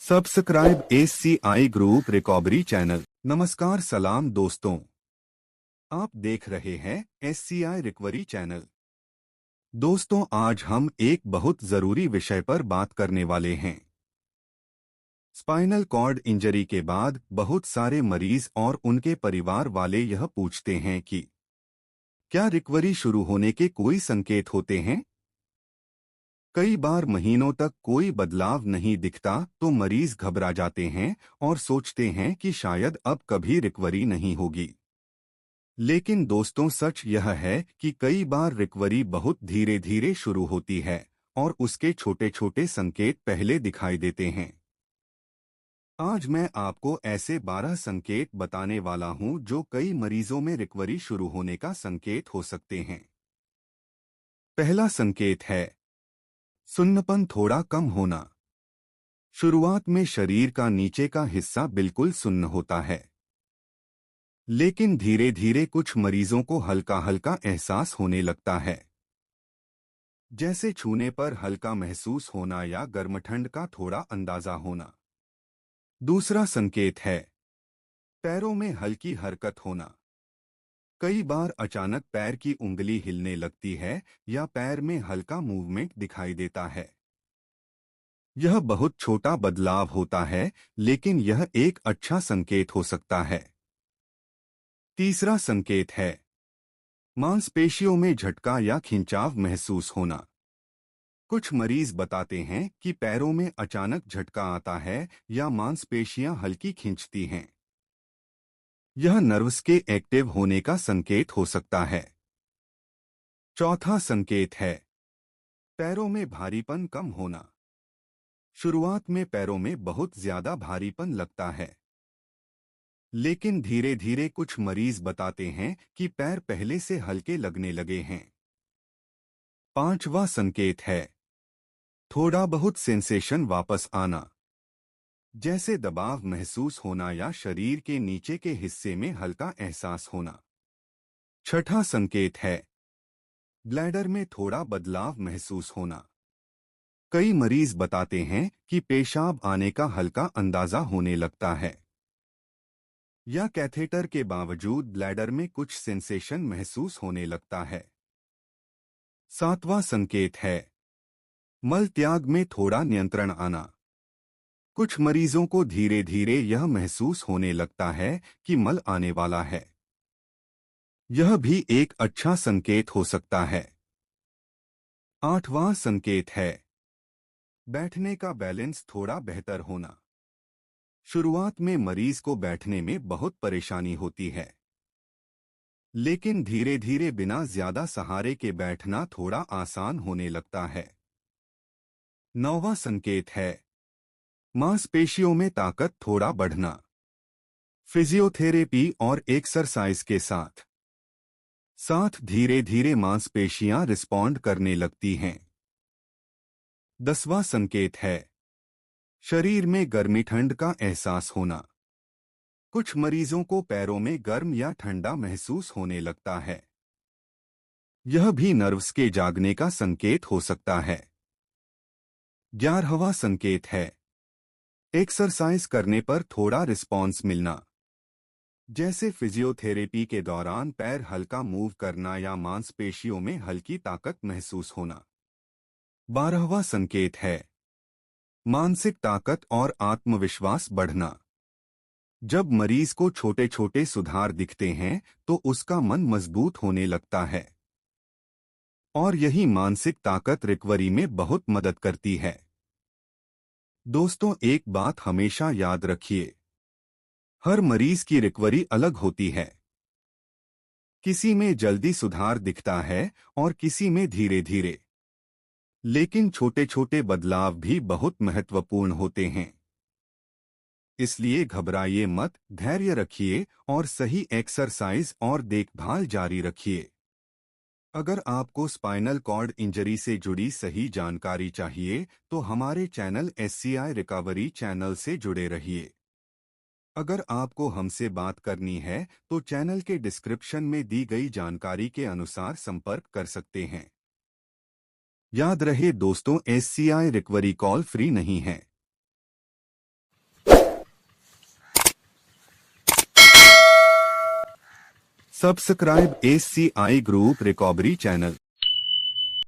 Subscribe SCI group recovery channel. नमस्कार सलाम दोस्तों, आप देख रहे हैं SCI रिकवरी चैनल। दोस्तों, आज हम एक बहुत जरूरी विषय पर बात करने वाले हैं। स्पाइनल कॉर्ड इंजरी के बाद बहुत सारे मरीज और उनके परिवार वाले यह पूछते हैं कि क्या रिकवरी शुरू होने के कोई संकेत होते हैं। कई बार महीनों तक कोई बदलाव नहीं दिखता तो मरीज घबरा जाते हैं और सोचते हैं कि शायद अब कभी रिकवरी नहीं होगी। लेकिन दोस्तों, सच यह है कि कई बार रिकवरी बहुत धीरे धीरे शुरू होती है और उसके छोटे छोटे संकेत पहले दिखाई देते हैं। आज मैं आपको ऐसे 12 संकेत बताने वाला हूं जो कई मरीजों में रिकवरी शुरू होने का संकेत हो सकते हैं। पहला संकेत है सुन्नपन थोड़ा कम होना। शुरुआत में शरीर का नीचे का हिस्सा बिल्कुल सुन्न होता है, लेकिन धीरे धीरे कुछ मरीजों को हल्का हल्का एहसास होने लगता है, जैसे छूने पर हल्का महसूस होना या गर्म ठंड का थोड़ा अंदाजा होना। दूसरा संकेत है पैरों में हल्की हरकत होना। कई बार अचानक पैर की उंगली हिलने लगती है या पैर में हल्का मूवमेंट दिखाई देता है। यह बहुत छोटा बदलाव होता है, लेकिन यह एक अच्छा संकेत हो सकता है। तीसरा संकेत है मांसपेशियों में झटका या खिंचाव महसूस होना। कुछ मरीज बताते हैं कि पैरों में अचानक झटका आता है या मांसपेशियां हल्की खींचती हैं। यह नर्व्स के एक्टिव होने का संकेत हो सकता है। चौथा संकेत है पैरों में भारीपन कम होना। शुरुआत में पैरों में बहुत ज्यादा भारीपन लगता है, लेकिन धीरे धीरे कुछ मरीज बताते हैं कि पैर पहले से हल्के लगने लगे हैं। पांचवा संकेत है थोड़ा बहुत सेंसेशन वापस आना, जैसे दबाव महसूस होना या शरीर के नीचे के हिस्से में हल्का एहसास होना। छठा संकेत है ब्लैडर में थोड़ा बदलाव महसूस होना। कई मरीज बताते हैं कि पेशाब आने का हल्का अंदाजा होने लगता है, या कैथेटर के बावजूद ब्लैडर में कुछ सेंसेशन महसूस होने लगता है। सातवां संकेत है मल त्याग में थोड़ा नियंत्रण आना। कुछ मरीजों को धीरे धीरे यह महसूस होने लगता है कि मल आने वाला है। यह भी एक अच्छा संकेत हो सकता है। आठवां संकेत है बैठने का बैलेंस थोड़ा बेहतर होना। शुरुआत में मरीज को बैठने में बहुत परेशानी होती है, लेकिन धीरे धीरे बिना ज्यादा सहारे के बैठना थोड़ा आसान होने लगता है। नौवां संकेत है मांसपेशियों में ताकत थोड़ा बढ़ना। फिजियोथेरेपी और एक्सरसाइज के साथ साथ धीरे धीरे मांसपेशियां रिस्पॉन्ड करने लगती हैं। 10वां संकेत है शरीर में गर्मी ठंड का एहसास होना। कुछ मरीजों को पैरों में गर्म या ठंडा महसूस होने लगता है। यह भी नर्व्स के जागने का संकेत हो सकता है। 11वां संकेत है एक्सरसाइज करने पर थोड़ा रिस्पॉन्स मिलना, जैसे फिजियोथेरेपी के दौरान पैर हल्का मूव करना या मांसपेशियों में हल्की ताकत महसूस होना। 12वां संकेत है मानसिक ताकत और आत्मविश्वास बढ़ना। जब मरीज को छोटे छोटे सुधार दिखते हैं तो उसका मन मजबूत होने लगता है, और यही मानसिक ताकत रिकवरी में बहुत मदद करती है। दोस्तों, एक बात हमेशा याद रखिए, हर मरीज की रिकवरी अलग होती है। किसी में जल्दी सुधार दिखता है और किसी में धीरे धीरे, लेकिन छोटे छोटे बदलाव भी बहुत महत्वपूर्ण होते हैं। इसलिए घबराइए मत, धैर्य रखिए और सही एक्सरसाइज और देखभाल जारी रखिए। अगर आपको स्पाइनल कॉर्ड इंजरी से जुड़ी सही जानकारी चाहिए तो हमारे चैनल SCI रिकवरी चैनल से जुड़े रहिए। अगर आपको हमसे बात करनी है तो चैनल के डिस्क्रिप्शन में दी गई जानकारी के अनुसार संपर्क कर सकते हैं। याद रहे दोस्तों, SCI रिकवरी कॉल फ्री नहीं है। Subscribe SCI group recovery channel.